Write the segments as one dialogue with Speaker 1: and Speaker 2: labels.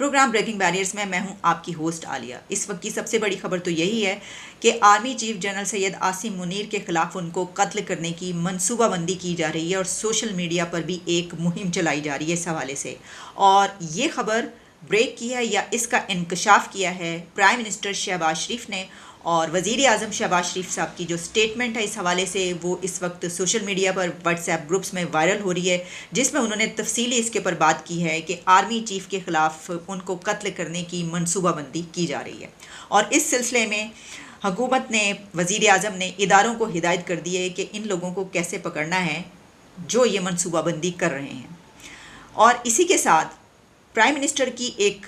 Speaker 1: Programme breaking barriers में मैं हूं आपकी होस्ट आलिया। इस वक्त की सबसे बड़ी खबर तो यही है कि army chief general Syed Asim Munir के खिलाफ उनको कत्ल करने की मनसूबाबंदी की जा रही है और सोशल मीडिया पर भी एक मुहिम चलाई जा रही है इस हवाले से। और ये खबर ब्रेक की है या इसका इंकशाफ किया है प्राइम मिनिस्टर शहबाज शरीफ ने। और वज़ीर आज़म शहबाज शरीफ साहब की जो स्टेटमेंट है इस हवाले से वो इस वक्त सोशल मीडिया पर व्हाट्सएप ग्रुप्स में वायरल हो रही है, जिसमें उन्होंने तफसीली इसके ऊपर बात की है कि आर्मी चीफ के ख़िलाफ़ उनको कत्ल करने की मनसूबाबंदी की जा रही है। और इस सिलसिले में हुकूमत ने, वज़ीर आज़म ने इदारों को हिदायत कर दी है कि इन लोगों को कैसे पकड़ना है जो ये मनसूबाबंदी कर रहे हैं। और इसी के साथ प्राइम मिनिस्टर की एक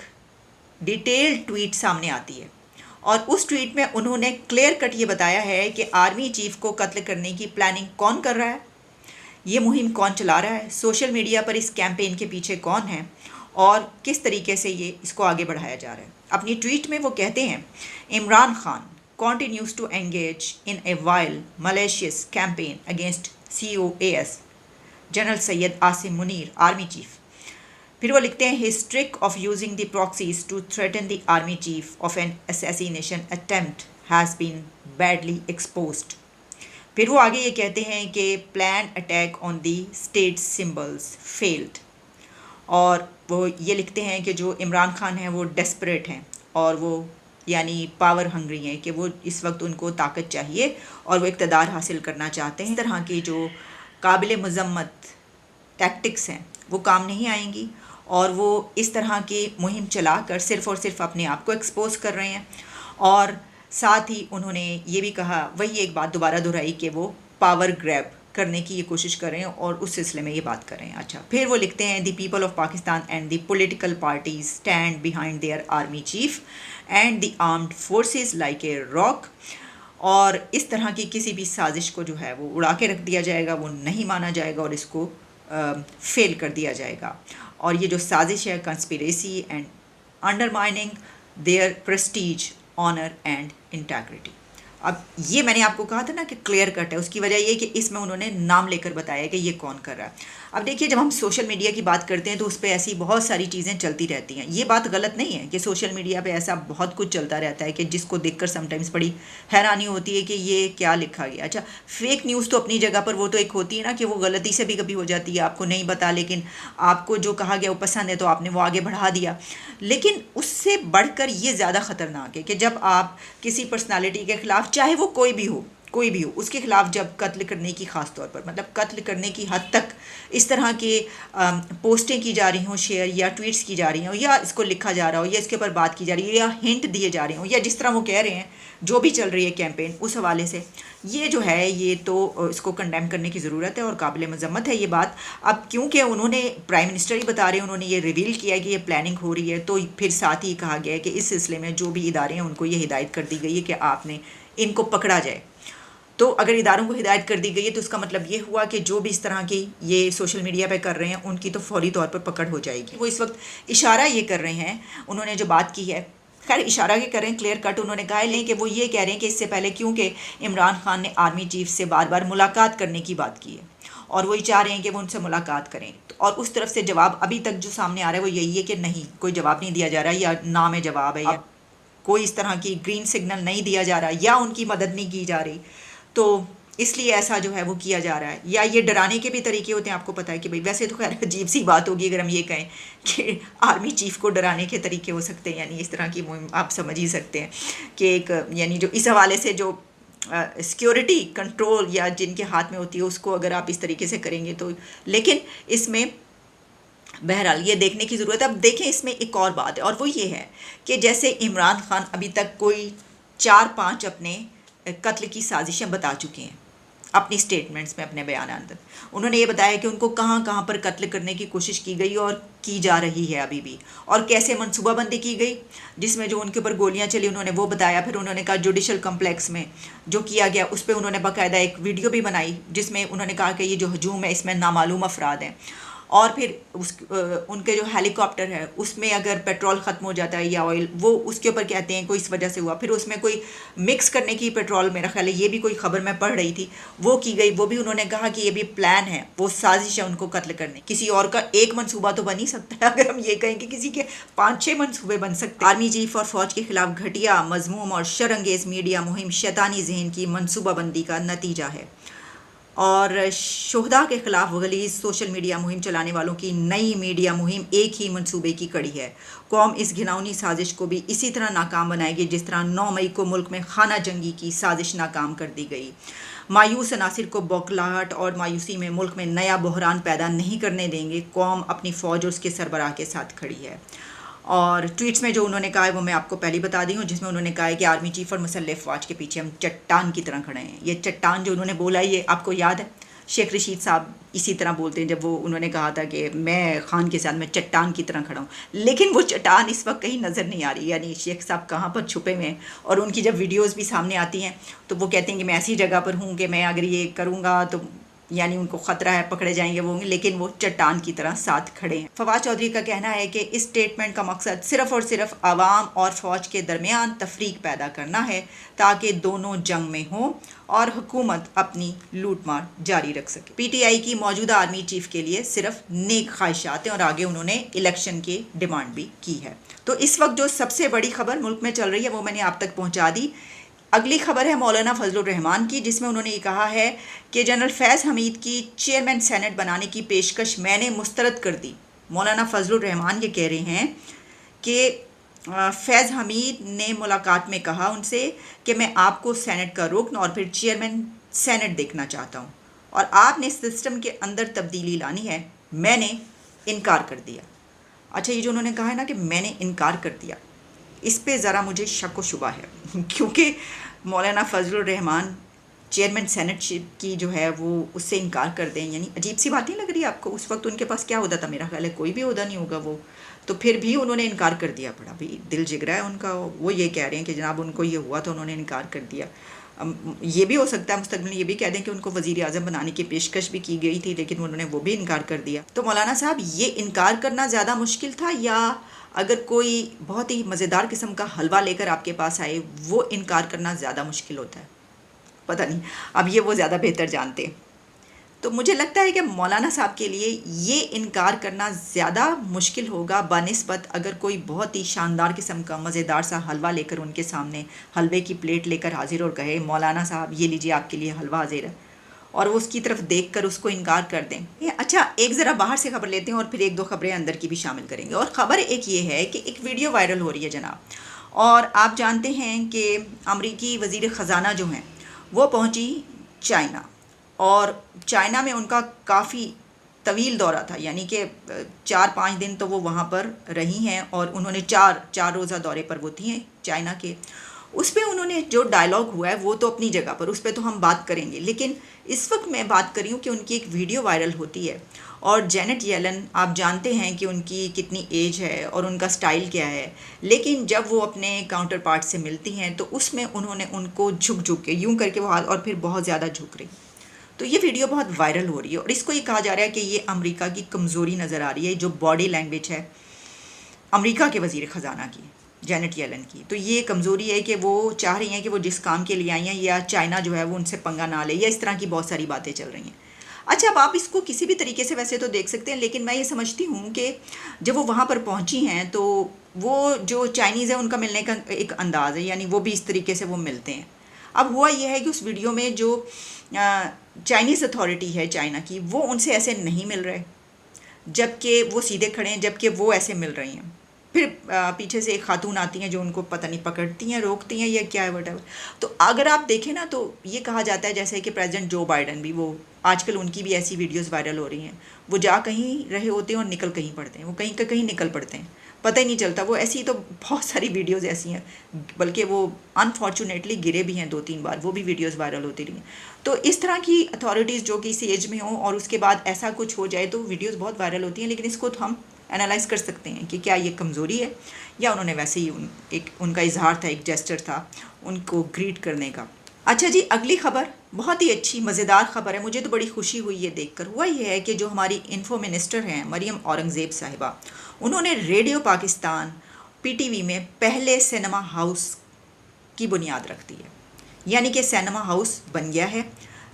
Speaker 1: डिटेल्ड ट्वीट सामने आती है और उस ट्वीट में उन्होंने क्लियर कट ये बताया है कि आर्मी चीफ को कत्ल करने की प्लानिंग कौन कर रहा है, ये मुहिम कौन चला रहा है, सोशल मीडिया पर इस कैंपेन के पीछे कौन है और किस तरीके से ये इसको आगे बढ़ाया जा रहा है। अपनी ट्वीट में वो कहते हैं, Imran Khan continues to engage in a vile, malicious campaign against COAS, general Syed Asim Munir, army chief. फिर वो लिखते हैं, his trick of using the proxies to threaten the army chief of an assassination attempt has been badly exposed। फिर वो आगे ये कहते हैं कि planned attack on the state symbols failed। और वो ये लिखते हैं कि जो इमरान खान हैं वो डेस्परेट हैं और वो यानी पावर हंग्री हैं कि वो इस वक्त उनको ताकत चाहिए और वो इक़्तिदार हासिल करना चाहते हैं। इस तरह की जो काबिल मज़म्मत टैक्टिक्स हैं वो काम नहीं आएंगी और वो इस तरह की मुहिम चलाकर सिर्फ़ और सिर्फ अपने आप को एक्सपोज कर रहे हैं। और साथ ही उन्होंने ये भी कहा, वही एक बात दोबारा दोहराई कि वो पावर ग्रैब करने की ये कोशिश कर रहे हैं और उस सिलसिले में ये बात कर रहे हैं। अच्छा, फिर वो लिखते हैं, the people of Pakistan and the political parties stand behind there army cheap and the armed forces like a rock. और इस तरह की किसी भी साजिश को जो है वो उड़ा के रख दिया जाएगा, वो नहीं माना जाएगा और इसको फेल कर दिया जाएगा। और ये जो साजिश है, conspiracy and undermining their prestige, honour and integrity. अब ये मैंने आपको कहा था ना कि क्लियर कट है, उसकी वजह ये कि इसमें उन्होंने नाम लेकर बताया कि ये कौन कर रहा है। अब देखिए, जब हम सोशल मीडिया की बात करते हैं तो उस पर ऐसी बहुत सारी चीज़ें चलती रहती हैं। ये बात गलत नहीं है कि सोशल मीडिया पे ऐसा बहुत कुछ चलता रहता है कि जिसको देखकर समटाइम्स बड़ी हैरानी होती है कि ये क्या लिखा गया। अच्छा, फेक न्यूज़ तो अपनी जगह पर वो तो एक होती है ना कि वो गलती से भी कभी हो जाती है, आपको नहीं पता, लेकिन आपको जो कहा गया वो पसंद है तो आपने वो आगे बढ़ा दिया। लेकिन उससे बढ़कर ये ज़्यादा ख़तरनाक है कि जब आप किसी पर्सनालिटी के ख़िलाफ़, चाहे वो कोई भी हो, उसके खिलाफ जब कत्ल करने की, ख़ास तौर पर मतलब कत्ल करने की हद तक इस तरह के पोस्टें की जा रही हों, शेयर या ट्वीट्स की जा रही हों, या इसको लिखा जा रहा हो, या इसके ऊपर बात की जा रही है, या हिंट दिए जा रहे हों, या जिस तरह वो कह रहे हैं जो भी चल रही है कैंपेन, उस हवाले से ये जो है ये तो इसको कंडेम करने की ज़रूरत है और काबिल मज़म्मत है ये बात। अब क्योंकि उन्होंने, प्राइम मिनिस्टर ही बता रहे हैं, उन्होंने ये रिवील किया है कि ये प्लानिंग हो रही है, तो फिर साथ ही कहा गया है कि इस सिलसिले में जो भी इदारे हैं उनको ये हिदायत कर दी गई है कि आपने इनको पकड़ा जाए। तो अगर इदारों को हिदायत कर दी गई है तो उसका मतलब ये हुआ कि जो भी इस तरह की ये सोशल मीडिया पे कर रहे हैं उनकी तो फौरी तौर पर पकड़ हो जाएगी। वो इस वक्त इशारा ये कर रहे हैं, उन्होंने जो बात की है, खैर इशारा के कर रहे हैं, क्लियर कट उन्होंने कहा है, लेकिन वो ये कह रहे हैं कि इससे पहले क्योंकि इमरान खान ने आर्मी चीफ से बार बार मुलाकात करने की बात की है और वही चाह रहे हैं कि वो उनसे मुलाकात करें। और उस तरफ से जवाब अभी तक जो सामने आ रहा है वो यही है कि नहीं, कोई जवाब नहीं दिया जा रहा, या ना में जवाब है, या कोई इस तरह की ग्रीन सिग्नल नहीं दिया जा रहा, या उनकी मदद नहीं की जा रही, तो इसलिए ऐसा जो है वो किया जा रहा है। या ये डराने के भी तरीके होते हैं, आपको पता है कि भाई, वैसे तो खैर अजीब सी बात होगी अगर हम ये कहें कि आर्मी चीफ को डराने के तरीके हो सकते हैं, यानी इस तरह की मुहिम आप समझ ही सकते हैं कि एक, यानी जो इस हवाले से जो सिक्योरिटी कंट्रोल या जिनके हाथ में होती है उसको अगर आप इस तरीके से करेंगे तो, लेकिन इसमें बहरहाल ये देखने की ज़रूरत है। अब देखें, इसमें एक और बात है और वो ये है कि जैसे इमरान खान अभी तक कोई 4-5 अपने कत्ल की साजिशें बता चुके हैं अपनी स्टेटमेंट्स में, अपने बयान अंदर उन्होंने ये बताया कि उनको कहाँ कहाँ पर कत्ल करने की कोशिश की गई और की जा रही है अभी भी, और कैसे मनसूबाबंदी की गई, जिसमें जो उनके ऊपर गोलियां चली उन्होंने वो बताया। फिर उन्होंने कहा जुडिशल कम्प्लेक्स में जो किया गया उस पर उन्होंने बाकायदा एक वीडियो भी बनाई जिसमें उन्होंने कहा कि ये जो हजूम है इसमें नामालूम अफराद हैं। और फिर उनके जो हेलीकॉप्टर है उसमें अगर पेट्रोल ख़त्म हो जाता है या ऑयल, वो उसके ऊपर कहते हैं कोई इस वजह से हुआ, फिर उसमें कोई मिक्स करने की पेट्रोल, मेरा ख्याल है ये भी कोई खबर मैं पढ़ रही थी, वो की गई। वो भी उन्होंने कहा कि ये भी प्लान है, वो साजिश है उनको कत्ल करने। किसी और का एक मनसूबा तो बन ही सकता है, अगर हम ये कहें कि किसी के 5-6 मनसूबे बन सकते हैं। आर्मी चीफ और फौज के खिलाफ घटिया, मजमूम और शरंगेज मीडिया मुहिम शैतानी जहन की मनसूबाबंदी का नतीजा है और शोहदा के खिलाफ गलीज सोशल मीडिया मुहिम चलाने वालों की नई मीडिया मुहिम एक ही मंसूबे की कड़ी है। कौम इस घिनौनी साजिश को भी इसी तरह नाकाम बनाएगी जिस तरह 9 मई को मुल्क में खाना जंगी की साजिश नाकाम कर दी गई। मायूस अनासिर को बौखलाहट और मायूसी में मुल्क में नया बहरान पैदा नहीं करने देंगे। कौम अपनी फ़ौज और उसके सरबराह के साथ खड़ी है। और ट्वीट्स में जो उन्होंने कहा है वो मैं आपको पहले बता दी हूँ, जिसमें उन्होंने कहा है कि आर्मी चीफ और मुसल्लह फ़ौज के पीछे हम चट्टान की तरह खड़े हैं। ये चट्टान जो उन्होंने बोला है, ये आपको याद है शेख रशीद साहब इसी तरह बोलते हैं, जब वो उन्होंने कहा था कि मैं खान के साथ मैं चट्टान की तरह खड़ा हूँ। लेकिन वो चट्टान इस वक्त कहीं नज़र नहीं आ रही, यानी शेख साहब कहाँ पर छुपे हुए हैं। और उनकी जब वीडियोस भी सामने आती हैं तो वो कहते हैं कि मैं ऐसी जगह पर हूँ कि मैं अगर ये करूँगा तो यानी उनको ख़तरा है, पकड़े जाएंगे वो होंगे, लेकिन वो चट्टान की तरह साथ खड़े हैं। फवाद चौधरी का कहना है कि इस स्टेटमेंट का मकसद सिर्फ़ और सिर्फ आवाम और फ़ौज के दरमियान तफरीक पैदा करना है ताकि दोनों जंग में हों और हुकूमत अपनी लूट मार जारी रख सके। PTI की मौजूदा आर्मी चीफ के लिए सिर्फ नेक ख्वाहिशात हैं और आगे उन्होंने इलेक्शन की डिमांड भी की है। तो इस वक्त जो सबसे बड़ी खबर मुल्क में चल रही है वो मैंने आप तक पहुँचा दी। अगली खबर है मौलाना फजलुर रहमान की, जिसमें उन्होंने ये कहा है कि जनरल फैज़ हमीद की चेयरमैन सेनेट बनाने की पेशकश मैंने मुस्तरद कर दी। मौलाना फजलुर रहमान ये कह रहे हैं कि फैज़ हमीद ने मुलाकात में कहा उनसे कि मैं आपको सेनेट का रुकन और फिर चेयरमैन सेनेट देखना चाहता हूँ और आपने सिस्टम के अंदर तब्दीली लानी है। मैंने इनकार कर दिया। अच्छा, ये जो उन्होंने कहा है ना कि मैंने इनकार कर दिया, इस पे ज़रा मुझे शक व शुबा है क्योंकि मौलाना फजलुर रहमान चेयरमैन सेनेटशिप की जो है वो उससे इनकार कर दें, यानी अजीब सी बात नहीं लग रही आपको? उस वक्त उनके पास क्या होता था? मेरा ख्याल है कोई भी होदा नहीं होगा वो, तो फिर भी उन्होंने इनकार कर दिया। बड़ा भी दिल जिगरा है उनका। वो ये कह रहे हैं कि जनाब उनको ये हुआ तो उन्होंने इनकार कर दिया। ये भी हो सकता है मुस्तकबिल में ये भी कह दें कि उनको वज़ीर आज़म बनाने की पेशकश भी की गई थी, लेकिन उन्होंने वो भी इनकार कर दिया। तो मौलाना साहब, ये इनकार करना ज़्यादा मुश्किल था या अगर कोई बहुत ही मज़ेदार किस्म का हलवा लेकर आपके पास आए वो इनकार करना ज़्यादा मुश्किल होता है? पता नहीं, अब ये वो ज़्यादा बेहतर जानते हैं। तो मुझे लगता है कि मौलाना साहब के लिए ये इनकार करना ज़्यादा मुश्किल होगा बनिस्बत अगर कोई बहुत ही शानदार किस्म का मज़ेदार सा हलवा लेकर उनके सामने हलवे की प्लेट लेकर हाजिर और कहे मौलाना साहब ये लीजिए आपके लिए हलवा हाजिर है, और वो उसकी तरफ देखकर उसको इनकार कर दें। अच्छा, एक ज़रा बाहर से खबर लेते हैं और फिर 1-2 खबरें अंदर की भी शामिल करेंगे। और ख़बर एक ये है कि एक वीडियो वायरल हो रही है जनाब, और आप जानते हैं कि अमरीकी वज़ीर ख़जाना जो हैं वो पहुंची चाइना, और चाइना में उनका काफ़ी तवील दौरा था, यानी कि 4-5 दिन तो वो वहाँ पर रही हैं और उन्होंने 4 रोज़ा दौरे पर वो थी चाइना के। उस पर उन्होंने जो डायलॉग हुआ है वो तो अपनी जगह पर, उस पर तो हम बात करेंगे, लेकिन इस वक्त मैं बात कर रही हूँ कि उनकी एक वीडियो वायरल होती है और जैनेट येलन, आप जानते हैं कि उनकी कितनी एज है और उनका स्टाइल क्या है, लेकिन जब वो अपने काउंटर पार्ट से मिलती हैं तो उसमें उन्होंने उनको झुक के यूँ करके वो हाथ और फिर बहुत ज़्यादा झुक रही। तो ये वीडियो बहुत वायरल हो रही है और इसको ये कहा जा रहा है कि ये अमेरिका की कमज़ोरी नज़र आ रही है, जो बॉडी लैंग्वेज है अमेरिका के वज़ीर ख़जाना की, जैनेट येलन की। तो ये कमज़ोरी है कि वो चाह रही हैं कि वो जिस काम के लिए आई हैं या चाइना जो है वो उनसे पंगा ना ले, या इस तरह की बहुत सारी बातें चल रही हैं। अच्छा, अब आप इसको किसी भी तरीके से वैसे तो देख सकते हैं, लेकिन मैं ये समझती हूँ कि जब वो वहाँ पर पहुँची हैं तो वो जो चाइनीज़ है उनका मिलने का एक अंदाज़ है, यानी वो भी इस तरीके से वो मिलते हैं। अब हुआ यह है कि उस वीडियो में जो चाइनीज़ अथॉरिटी है चाइना की, वो उनसे ऐसे नहीं मिल रहे, जबकि वो सीधे खड़े हैं, जबकि वो ऐसे मिल रही हैं। फिर पीछे से एक खातून आती हैं जो उनको पता नहीं पकड़ती हैं, रोकती हैं या क्या है वटएवर। तो अगर आप देखें ना तो ये कहा जाता है जैसे कि प्रेसिडेंट जो बाइडन भी, वो आजकल उनकी भी ऐसी वीडियोस वायरल हो रही हैं, वो जा कहीं रहे होते हैं और निकल कहीं पड़ते हैं, वो कहीं का कहीं निकल पड़ते हैं, पता ही नहीं चलता। वो ऐसी तो बहुत सारी वीडियोस ऐसी हैं, बल्कि वो अनफॉर्चुनेटली गिरे भी हैं 2-3 बार, वो भी वीडियोस वायरल होती रही हैं। तो इस तरह की अथॉरिटीज़ जो कि इस एज में हों और उसके बाद ऐसा कुछ हो जाए तो वीडियोस बहुत वायरल होती हैं, लेकिन इसको तो हम एनालाइज कर सकते हैं कि क्या ये कमज़ोरी है या उन्होंने वैसे ही एक उनका इजहार था, एक जेस्चर था उनको ग्रीट करने का। अच्छा जी, अगली खबर बहुत ही अच्छी मज़ेदार ख़बर है, मुझे तो बड़ी खुशी हुई ये देखकर। हुआ ये है कि जो हमारी इन्फो मिनिस्टर हैं मरियम औरंगज़ेब साहिबा, उन्होंने रेडियो पाकिस्तान पीटीवी में पहले सिनेमा हाउस की बुनियाद रख दी है। यानी कि सिनेमा हाउस बन गया है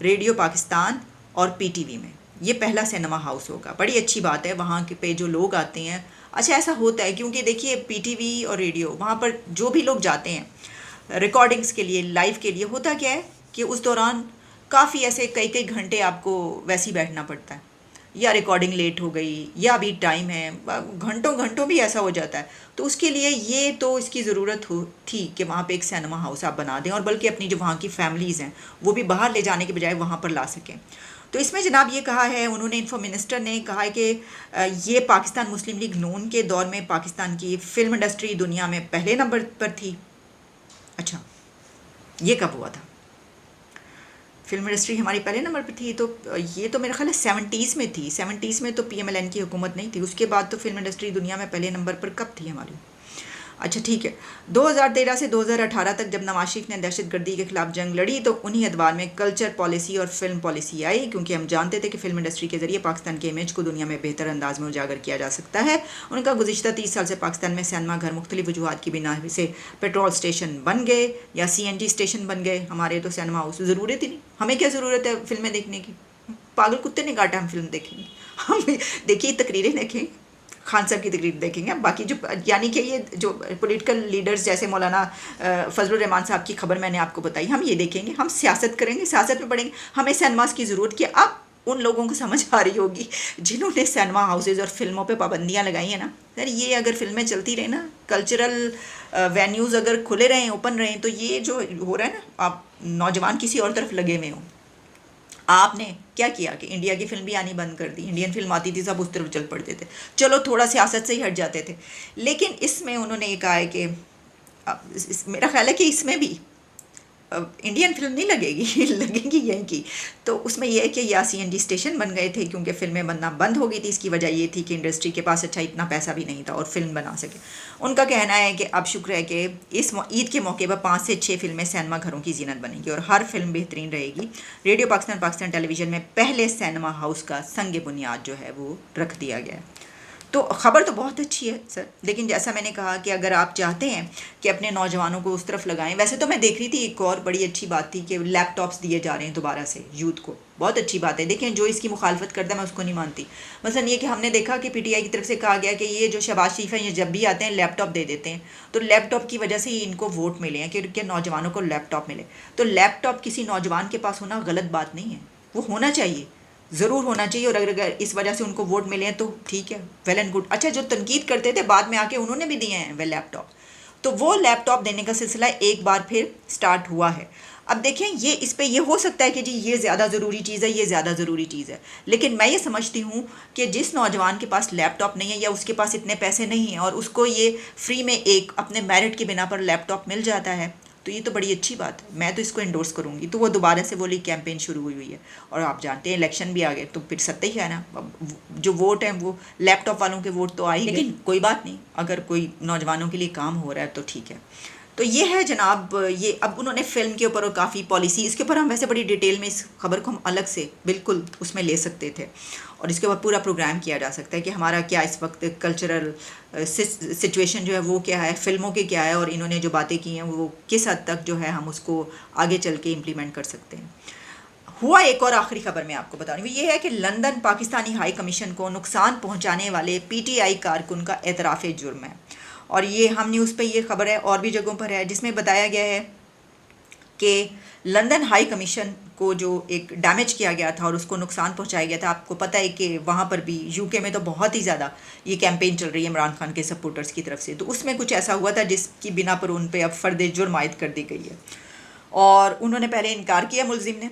Speaker 1: रेडियो पाकिस्तान और पीटीवी में, ये पहला सिनेमा हाउस होगा। बड़ी अच्छी बात है, वहाँ के पे जो लोग आते हैं, अच्छा ऐसा होता है क्योंकि देखिए पीटीवी और रेडियो, वहाँ पर जो भी लोग जाते हैं रिकॉर्डिंग्स के लिए, लाइव के लिए, होता क्या है कि उस दौरान काफ़ी ऐसे कई कई घंटे आपको वैसे ही बैठना पड़ता है, या रिकॉर्डिंग लेट हो गई या अभी टाइम है, घंटों घंटों भी ऐसा हो जाता है। तो उसके लिए ये तो इसकी ज़रूरत हो थी कि वहाँ पे एक सिनेमा हाउस आप बना दें, और बल्कि अपनी जो वहाँ की फैमिलीज़ हैं वो भी बाहर ले जाने के बजाय वहाँ पर ला सकें। तो इसमें जनाब ये कहा है उन्होंने, इन्फो मिनिस्टर ने कहा है कि ये पाकिस्तान मुस्लिम लीग नून के दौर में पाकिस्तान की फिल्म इंडस्ट्री दुनिया में पहले नंबर पर थी। अच्छा, ये कब हुआ था? फिल्म इंडस्ट्री हमारी पहले नंबर पर थी, तो ये तो मेरा ख्याल है 70s में थी। 70s में तो पीएमएलएन की हुकूमत नहीं थी, उसके बाद तो फिल्म इंडस्ट्री दुनिया में पहले नंबर पर कब थी हमारी? अच्छा ठीक है, 2013 से 2018 तक जब नवाज शरीफ ने दहशतगर्दी के खिलाफ जंग लड़ी तो उन्हीं अदवार में कल्चर पॉलिसी और फिल्म पॉलिसी आई, क्योंकि हम जानते थे कि फिल्म इंडस्ट्री के ज़रिए पाकिस्तान के इमेज को दुनिया में बेहतर अंदाज में उजागर किया जा सकता है। उनका गुज़िश्ता 30 साल से पाकिस्तान में सिनेमा घर मुख्तलिफ वजूहत की बिना से पेट्रोल स्टेशन बन गए या CNG स्टेशन बन गए। हमारे तो सिनेमा हाउस ज़रूरत ही नहीं, हमें क्या ज़रूरत है फिल्में देखने की? पागल कुत्ते ने काटा हम फिल्म देखेंगे, हम देखिए तकरीरें देखें, खान साहब की तकरीर देखेंगे। बाकी जो यानी कि ये जो पॉलिटिकल लीडर्स जैसे मौलाना फजलुर रहमान साहब की खबर मैंने आपको बताई, हम ये देखेंगे, हम सियासत करेंगे, सियासत में पढ़ेंगे। हमें सिनेमास की ज़रूरत क्या? अब उन लोगों को समझ आ रही होगी जिन्होंने सिनेमा हाउसेज और फिल्मों पे पाबंदियां लगाई हैं ना, सर ये अगर फिल्में चलती रहे ना, कल्चरल वेन्यूज़ अगर खुले रहें, ओपन रहें, तो ये जो हो रहा है ना, आप नौजवान किसी और तरफ लगे हुए हों। आपने क्या किया कि इंडिया की फिल्म भी आनी बंद कर दी, इंडियन फिल्म आती थी सब उस तरफ चल पड़ते थे, चलो थोड़ा सियासत से ही हट जाते थे। लेकिन इसमें उन्होंने ये कहा है कि मेरा ख्याल है कि इसमें भी इंडियन फिल्म नहीं लगेगी लगेगी यहीं की। तो उसमें यह है कि या CNG स्टेशन बन गए थे क्योंकि फिल्में बनना बंद हो गई थी। इसकी वजह ये थी कि इंडस्ट्री के पास अच्छा इतना पैसा भी नहीं था और फिल्म बना सके। उनका कहना है कि अब शुक्र है कि इस ईद के मौके पर 5 से 6 फिल्में सिनेमा घरों की जीनत बनेंगी और हर फिल्म बेहतरीन रहेगी। रेडियो पाकिस्तान टेलीविज़न में पहले सिनेमा हाउस का संग बुनियाद जो है वो रख दिया गया है। तो ख़बर तो बहुत अच्छी है सर, लेकिन जैसा मैंने कहा कि अगर आप चाहते हैं कि अपने नौजवानों को उस तरफ लगाएं, वैसे तो मैं देख रही थी एक और बड़ी अच्छी बात थी कि लैपटॉप्स दिए जा रहे हैं दोबारा से यूथ को, बहुत अच्छी बात है। देखें जो इसकी मुखालफत करता है मैं उसको नहीं मानती। मसलन ये कि हमने देखा कि PTI की तरफ से कहा गया कि ये जो शहबाज शरीफ हैं ये जब भी आते हैं लैपटॉप दे देते हैं, तो लैपटॉप की वजह से ही इनको वोट मिले हैं कि उनके नौजवानों को लैपटॉप मिले। तो लैपटॉप किसी नौजवान के पास होना गलत बात नहीं है, वो होना चाहिए, ज़रूर होना चाहिए। और अगर इस वजह से उनको वोट मिले हैं तो ठीक है, वेल एंड गुड। अच्छा, जो तनकीद करते थे बाद में आके उन्होंने भी दिए हैं वे लैपटॉप, तो वो लैपटॉप देने का सिलसिला एक बार फिर स्टार्ट हुआ है। अब देखें ये इस पे ये हो सकता है कि जी ये ज़्यादा ज़रूरी चीज़ है, ये ज़्यादा ज़रूरी चीज़ है, लेकिन मैं ये समझती हूँ कि जिस नौजवान के पास लैपटॉप नहीं है या उसके पास इतने पैसे नहीं हैं और उसको ये फ्री में एक अपने मेरिट की बिना पर लैपटॉप मिल जाता है, तो ये तो बड़ी अच्छी बात है, मैं तो इसको इंडोर्स करूँगी। तो वो दोबारा से वो कैंपेन शुरू हुई है और आप जानते हैं इलेक्शन भी आ गए, तो फिर सत्य ही है ना, जो वोट हैं वो लैपटॉप वालों के वोट तो आए, लेकिन कोई बात नहीं, अगर कोई नौजवानों के लिए काम हो रहा है तो ठीक है। तो ये है जनाब, ये अब उन्होंने फ़िल्म के ऊपर और काफ़ी पॉलिसी, इसके ऊपर हम वैसे बड़ी डिटेल में इस खबर को हम अलग से बिल्कुल उसमें ले सकते थे और इसके ऊपर पूरा प्रोग्राम किया जा सकता है कि हमारा क्या इस वक्त कल्चरल सिचुएशन जो है वो क्या है, फ़िल्मों के क्या है और इन्होंने जो बातें की हैं वो किस हद तक जो है हम उसको आगे चल के इम्प्लीमेंट कर सकते हैं। हुआ एक और आखिरी खबर मैं आपको बता रही हूँ, ये है कि लंदन पाकिस्तानी हाई कमीशन को नुकसान पहुँचाने वाले PTI कारकुन का एतराफ़ जुर्म है। और ये हम न्यूज़ पे ये खबर है और भी जगहों पर है जिसमें बताया गया है कि लंदन हाई कमीशन को जो एक डैमेज किया गया था और उसको नुकसान पहुंचाया गया था। आपको पता है कि वहाँ पर भी UK में तो बहुत ही ज़्यादा ये कैंपेन चल रही है इमरान खान के सपोर्टर्स की तरफ से, तो उसमें कुछ ऐसा हुआ था जिसकी बिना पर उन पर अब फ़र्द जुर्म आयद कर दी गई है। और उन्होंने पहले इनकार किया, मुलजिम ने,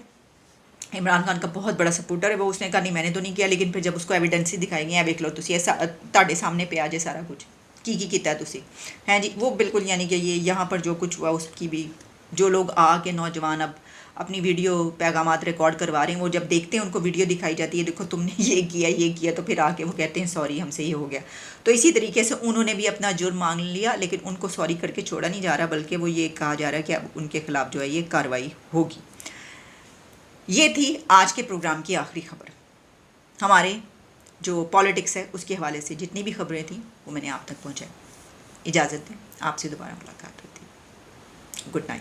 Speaker 1: इमरान खान का बहुत बड़ा सपोर्टर है वो, उसने कहा नहीं मैंने तो नहीं किया, लेकिन फिर जब उसको एविडेंस ही दिखाई गई, देख लो तुसी ताड़े सामने पे आ जाए सारा कुछ की किया तुसी हैं जी, वो बिल्कुल यानी कि ये यहाँ पर जो कुछ हुआ उसकी भी जो लोग आके नौजवान अब अपनी वीडियो पैगामात रिकॉर्ड करवा रहे हैं, वो जब देखते हैं उनको वीडियो दिखाई जाती है, देखो तुमने ये किया, तो फिर आके वो कहते हैं सॉरी हमसे ये हो गया। तो इसी तरीके से उन्होंने भी अपना जुर्म मांग लिया, लेकिन उनको सॉरी करके छोड़ा नहीं जा रहा, बल्कि वो ये कहा जा रहा है कि अब उनके खिलाफ जो है ये कार्रवाई होगी। ये थी आज के प्रोग्राम की आखिरी खबर। हमारे जो पॉलिटिक्स है उसके हवाले से जितनी भी खबरें थी वो मैंने आप तक पहुंचाई। इजाज़त दें, आपसे दोबारा मुलाकात होती है। Good night.